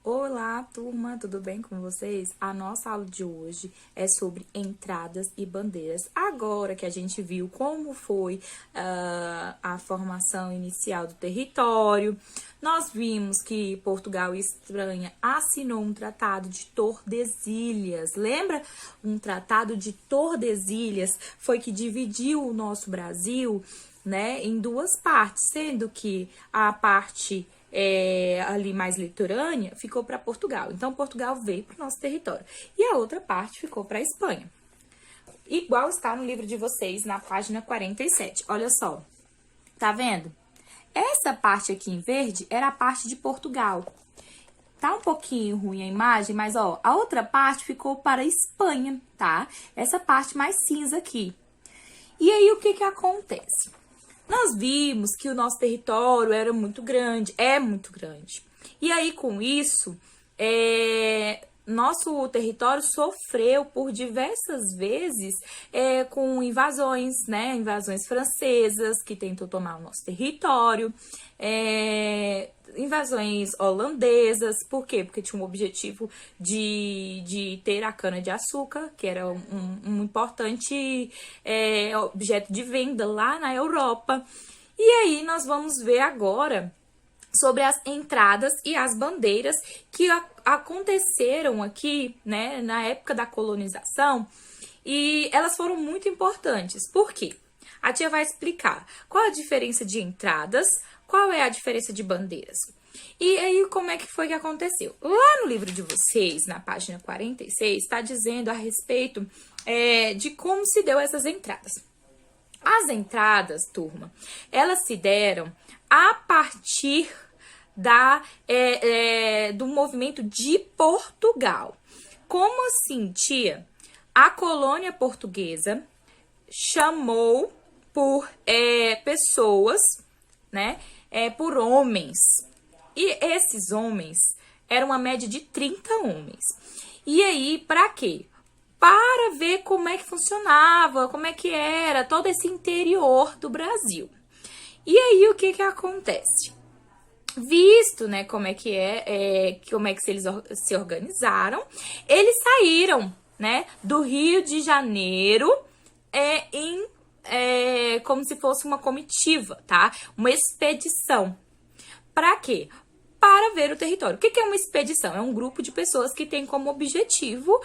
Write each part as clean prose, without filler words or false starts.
Olá, turma, tudo bem com vocês? A nossa aula de hoje é sobre entradas e bandeiras. Agora que a gente viu como foi a formação inicial do território, nós vimos que Portugal e Espanha assinou um tratado de Tordesilhas. Lembra? Um tratado de Tordesilhas foi que dividiu o nosso Brasil, né, em duas partes, sendo que a parte ali mais litorânea ficou para Portugal. Então, Portugal veio para o nosso território. E a outra parte ficou para a Espanha. Igual está no livro de vocês, na página 47. Olha só. Tá vendo? Essa parte aqui em verde era a parte de Portugal. Tá um pouquinho ruim a imagem, mas ó, a outra parte ficou para a Espanha, tá? Essa parte mais cinza aqui. E aí, o que que acontece? Nós vimos que o nosso território era muito grande, é muito grande. E aí, com isso, nosso território sofreu por diversas vezes com invasões, né? Invasões francesas, que tentou tomar o nosso território, invasões holandesas. Por quê? Porque tinha um objetivo de ter a cana-de-açúcar, que era um importante objeto de venda lá na Europa. E aí nós vamos ver agora sobre as entradas e as bandeiras que aconteceram aqui, né, na época da colonização, e elas foram muito importantes. Por quê? A tia vai explicar qual a diferença de entradas, qual é a diferença de bandeiras. E aí, como é que foi que aconteceu? Lá no livro de vocês, na página 46, está dizendo a respeito de como se deu essas entradas. As entradas, turma, elas se deram a partir do movimento de Portugal. Como assim, tia? A colônia portuguesa chamou por pessoas, né? Por homens. E esses homens eram uma média de 30 homens. E aí, para quê? Para ver como é que funcionava, como é que era todo esse interior do Brasil. E aí, o que que acontece? Visto, né, como é que eles se organizaram, eles saíram, né, do Rio de Janeiro como se fosse uma comitiva, tá? Uma expedição. Para quê? Para ver o território. O que é uma expedição? É um grupo de pessoas que tem como objetivo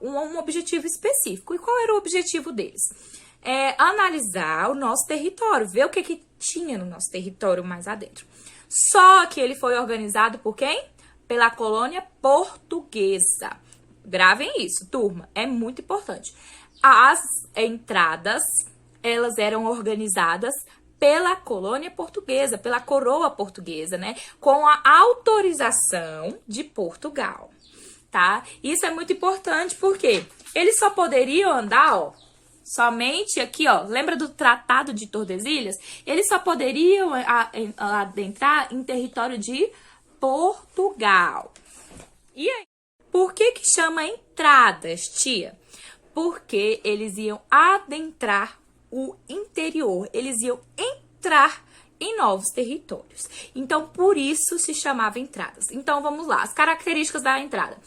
um objetivo específico. E qual era o objetivo deles? Analisar o nosso território, ver o que tinha no nosso território mais adentro. Só que ele foi organizado por quem? Pela colônia portuguesa. Gravem isso, turma, é muito importante. As entradas, elas eram organizadas pela colônia portuguesa, pela coroa portuguesa, né? Com a autorização de Portugal, tá? Isso é muito importante porque eles só poderiam andar, ó, somente aqui, ó, lembra do Tratado de Tordesilhas? Eles só poderiam adentrar em território de Portugal. E aí, por que que chama entradas, tia? Porque eles iam adentrar o interior, eles iam entrar em novos territórios. Então, por isso se chamava entradas. Então, vamos lá. As características da entrada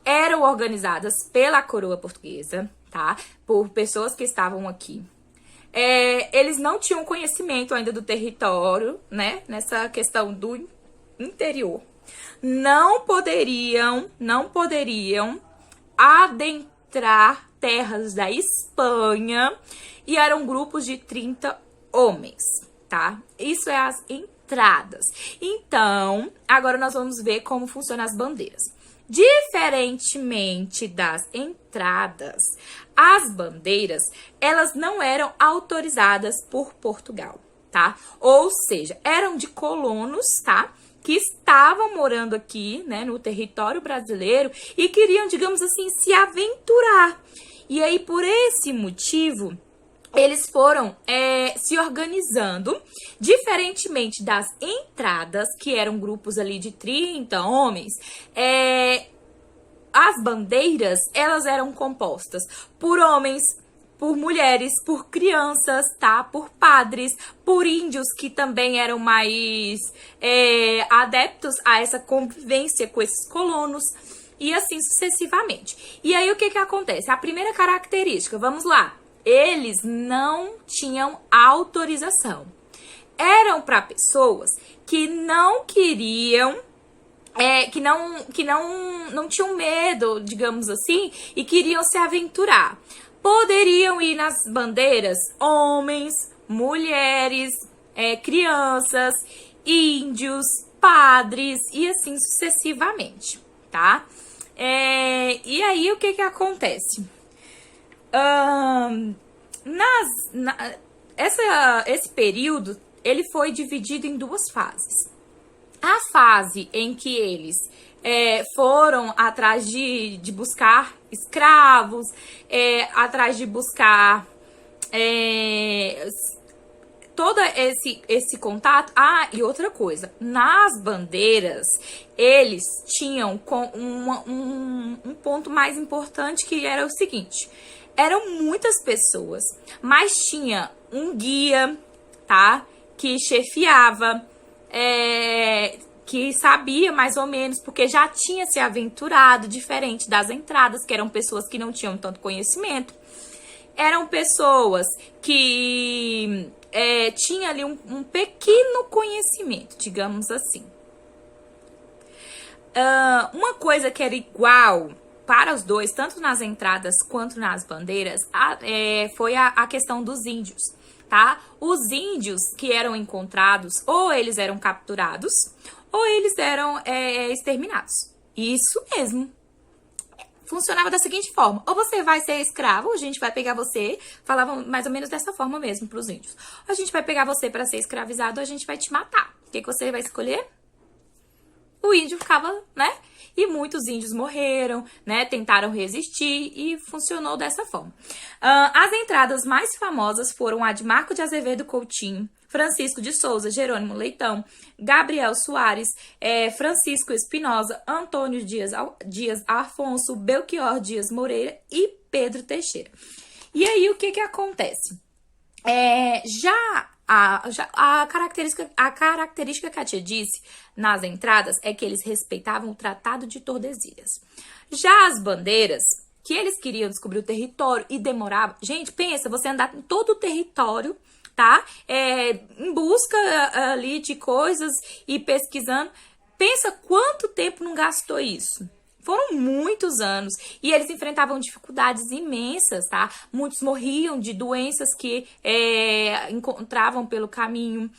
eram organizadas pela coroa portuguesa, tá? Por pessoas que estavam aqui. Eles não tinham conhecimento ainda do território, né? Nessa questão do interior. Não poderiam adentrar terras da Espanha, e eram grupos de 30 homens, tá? Isso é as entradas. Então, agora nós vamos ver como funcionam as bandeiras. Diferentemente das entradas, as bandeiras, elas não eram autorizadas por Portugal, tá? Ou seja, eram de colonos, tá? Que estavam morando aqui, né, no território brasileiro e queriam, digamos assim, se aventurar. E aí, por esse motivo, eles foram se organizando, diferentemente das entradas, que eram grupos ali de 30 homens, as bandeiras, elas eram compostas por homens, por mulheres, por crianças, tá? Por padres, por índios que também eram mais adeptos a essa convivência com esses colonos e assim sucessivamente. E aí o que que acontece? A primeira característica, vamos lá, eles não tinham autorização. Eram para pessoas que não queriam não tinham medo, digamos assim, e queriam se aventurar. Poderiam ir nas bandeiras homens, mulheres, crianças, índios, padres e assim sucessivamente, tá? E aí o que que acontece? Esse período ele foi dividido em duas fases. A fase em que eles foram atrás de buscar escravos, atrás de buscar todo esse contato. Ah, e outra coisa, nas bandeiras, eles tinham um ponto mais importante que era o seguinte, eram muitas pessoas, mas tinha um guia, tá, que chefiava, que sabia mais ou menos, porque já tinha se aventurado, diferente das entradas, que eram pessoas que não tinham tanto conhecimento. Eram pessoas que tinham ali um pequeno conhecimento, digamos assim. Uma coisa que era igual para os dois, tanto nas entradas quanto nas bandeiras, foi a questão dos índios. Tá? Os índios que eram encontrados, ou eles eram capturados, ou eles eram exterminados. Isso mesmo. Funcionava da seguinte forma: ou você vai ser escravo, ou a gente vai pegar você, falavam mais ou menos dessa forma mesmo para os índios. Ou a gente vai pegar você para ser escravizado, ou a gente vai te matar. O que você vai escolher? O índio ficava, né? E muitos índios morreram, né? Tentaram resistir e funcionou dessa forma. As entradas mais famosas foram a de Marco de Azevedo Coutinho, Francisco de Souza, Jerônimo Leitão, Gabriel Soares, Francisco Espinosa, Antônio Dias Afonso, Belchior Dias Moreira e Pedro Teixeira. E aí, o que que acontece? A característica que a tia disse nas entradas é que eles respeitavam o Tratado de Tordesilhas. Já as bandeiras, que eles queriam descobrir o território e demorava. Gente, pensa, você andar em todo o território, tá? Em busca ali de coisas e pesquisando. Pensa quanto tempo não gastou isso. Foram muitos anos e eles enfrentavam dificuldades imensas, tá? Muitos morriam de doenças que encontravam pelo caminho.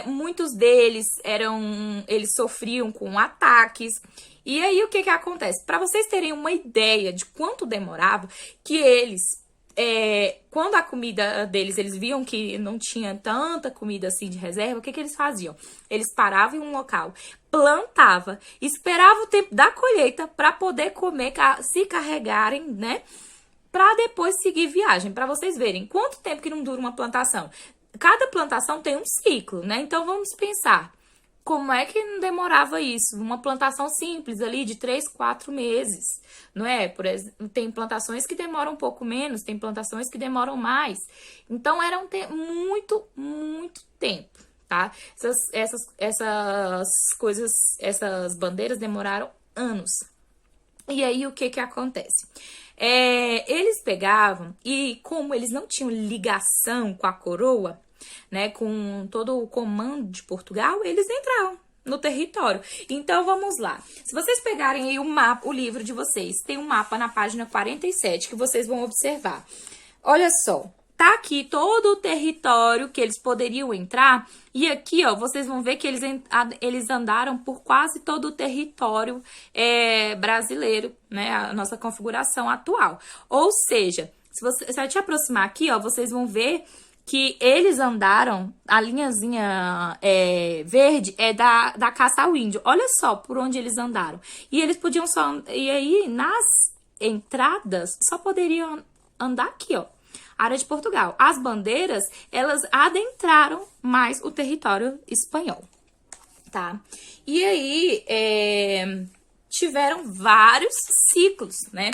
Muitos deles eles sofriam com ataques. E aí o que que acontece? Para vocês terem uma ideia de quanto demorava, que eles quando a comida deles, eles viam que não tinha tanta comida assim de reserva, o que que eles faziam? Eles paravam em um local, plantava, esperava o tempo da colheita para poder comer, se carregarem, né? Para depois seguir viagem, para vocês verem quanto tempo que não dura uma plantação. Cada plantação tem um ciclo, né? Então vamos pensar, como é que não demorava isso? Uma plantação simples ali de 3, 4 meses, não é? Por exemplo, tem plantações que demoram um pouco menos, tem plantações que demoram mais. Então, era muito, muito tempo, tá? Essas coisas, essas bandeiras demoraram anos. E aí, o que que acontece? Eles pegavam e, como eles não tinham ligação com a coroa, né, com todo o comando de Portugal, eles entravam no território. Então, vamos lá. Se vocês pegarem aí o mapa, o livro de vocês, tem um mapa na página 47 que vocês vão observar. Olha só, tá aqui todo o território que eles poderiam entrar e aqui, ó, vocês vão ver que eles andaram por quase todo o território brasileiro, né, a nossa configuração atual. Ou seja, se eu te aproximar aqui, ó, vocês vão ver que eles andaram, a linhazinha verde é da caça ao índio. Olha só por onde eles andaram. E eles podiam e aí, nas entradas, só poderiam andar aqui, ó. Área de Portugal. As bandeiras, elas adentraram mais o território espanhol, tá? E aí, tiveram vários ciclos, né?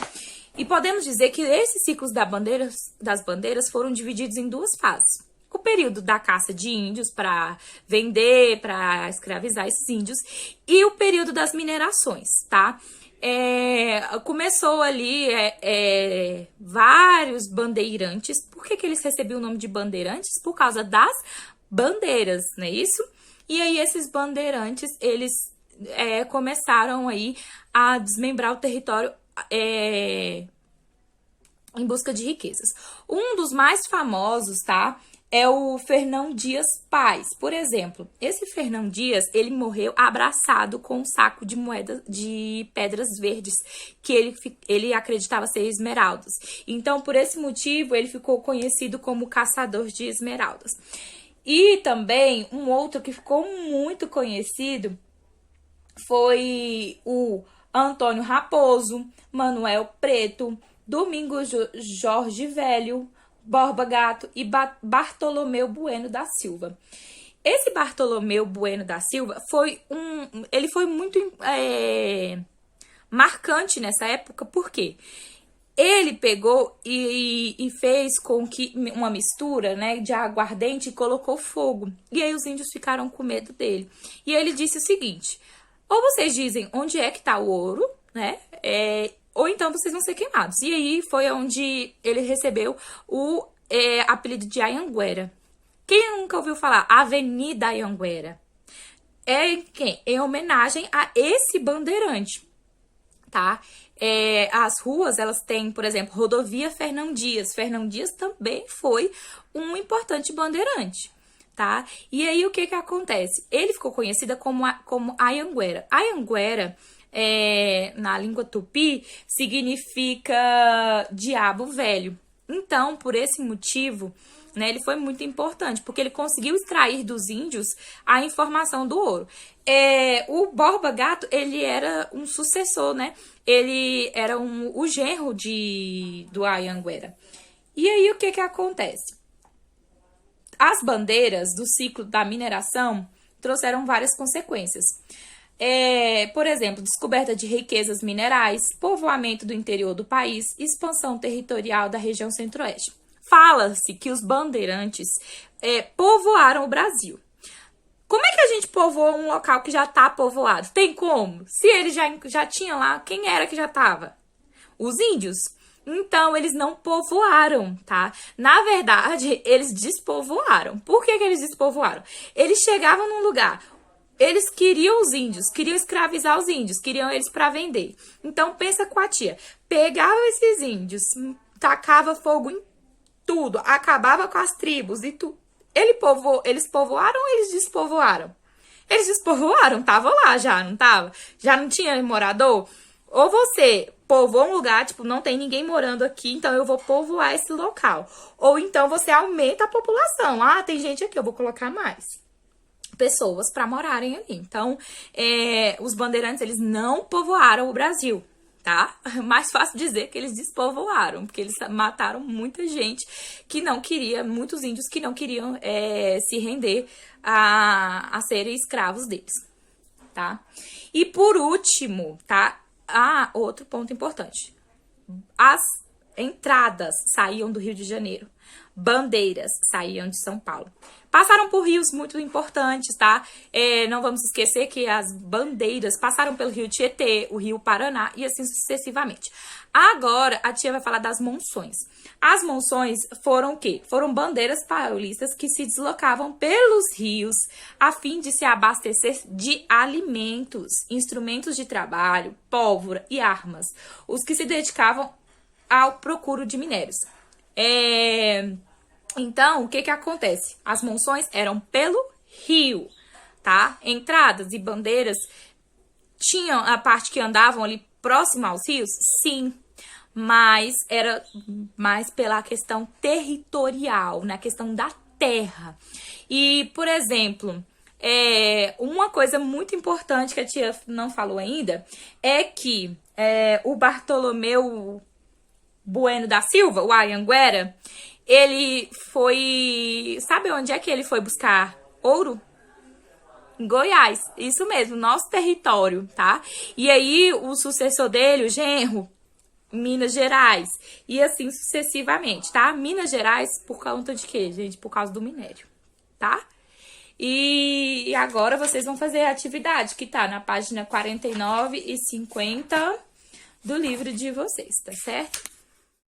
E podemos dizer que esses ciclos das bandeiras foram divididos em duas fases. O período da caça de índios para vender, para escravizar esses índios, e o período das minerações, tá? Começou ali vários bandeirantes. Por que eles recebiam o nome de bandeirantes? Por causa das bandeiras, não é isso? E aí esses bandeirantes, eles começaram aí a desmembrar o território em busca de riquezas. Um dos mais famosos, tá? É o Fernão Dias Paz. Por exemplo, esse Fernão Dias, ele morreu abraçado com um saco de moedas de pedras verdes, que ele acreditava ser esmeraldas. Então, por esse motivo, ele ficou conhecido como caçador de esmeraldas. E também, um outro que ficou muito conhecido foi o Antônio Raposo, Manuel Preto, Domingos Jorge Velho, Borba Gato e Bartolomeu Bueno da Silva. Esse Bartolomeu Bueno da Silva ele foi muito marcante nessa época, porque ele pegou e fez com que uma mistura, né, de aguardente e colocou fogo. E aí os índios ficaram com medo dele. E ele disse o seguinte: ou vocês dizem onde é que tá o ouro, né? Ou então vocês vão ser queimados. E aí foi onde ele recebeu o apelido de Anhanguera. Quem nunca ouviu falar Avenida Anhanguera? Em homenagem a esse bandeirante, tá? As ruas, elas têm, por exemplo, Rodovia Fernão Dias. Fernão Dias também foi um importante bandeirante, tá? E aí o que acontece? Ele ficou conhecida como Anhanguera. Anhanguera, na língua tupi, significa diabo velho. Então, por esse motivo, né, ele foi muito importante, porque ele conseguiu extrair dos índios a informação do ouro. O Borba Gato, ele era um sucessor, né? Ele era o genro do Anhanguera. E aí, o que acontece? As bandeiras do ciclo da mineração trouxeram várias consequências. Por exemplo, descoberta de riquezas minerais, povoamento do interior do país, expansão territorial da região centro-oeste. Fala-se que os bandeirantes povoaram o Brasil. Como é que a gente povoa um local que já está povoado? Tem como? Se eles já tinham lá, quem era que já estava? Os índios. Então, eles não povoaram, tá? Na verdade, eles despovoaram. Por que eles despovoaram? Eles chegavam num lugar, eles queriam os índios, queriam escravizar os índios, queriam eles para vender. Então, pensa com a tia. Pegava esses índios, tacava fogo em tudo, acabava com as tribos e tudo. Eles povoaram ou eles despovoaram? Eles despovoaram, tava lá já, não tava? Já não tinha morador? Ou você povoa um lugar, tipo, não tem ninguém morando aqui, então eu vou povoar esse local. Ou então você aumenta a população. Ah, tem gente aqui, eu vou colocar mais pessoas para morarem ali. Então, os bandeirantes, eles não povoaram o Brasil, tá? Mais fácil dizer que eles despovoaram, porque eles mataram muita gente que não queria, muitos índios que não queriam se render a serem escravos deles, tá? E por último, tá? Outro ponto importante. As entradas saíam do Rio de Janeiro. Bandeiras saíam de São Paulo. Passaram por rios muito importantes, tá? Não vamos esquecer que as bandeiras passaram pelo Rio Tietê, o Rio Paraná e assim sucessivamente. Agora, a tia vai falar das monções. As monções foram o quê? Foram bandeiras paulistas que se deslocavam pelos rios a fim de se abastecer de alimentos, instrumentos de trabalho, pólvora e armas. Os que se dedicavam ao procuro de minérios. Então, o que acontece? As monções eram pelo rio, tá? Entradas e bandeiras tinham a parte que andavam ali próximo aos rios? Sim, mas era mais pela questão territorial, na questão da terra. E, por exemplo, uma coisa muito importante que a tia não falou ainda é que o Bartolomeu Bueno da Silva, o Anhanguera, ele foi... Sabe onde é que ele foi buscar ouro? Em Goiás, isso mesmo, nosso território, tá? E aí, o sucessor dele, o genro, Minas Gerais. E assim sucessivamente, tá? Minas Gerais por conta de quê, gente? Por causa do minério, tá? E agora vocês vão fazer a atividade que tá na página 49 e 50 do livro de vocês, tá certo?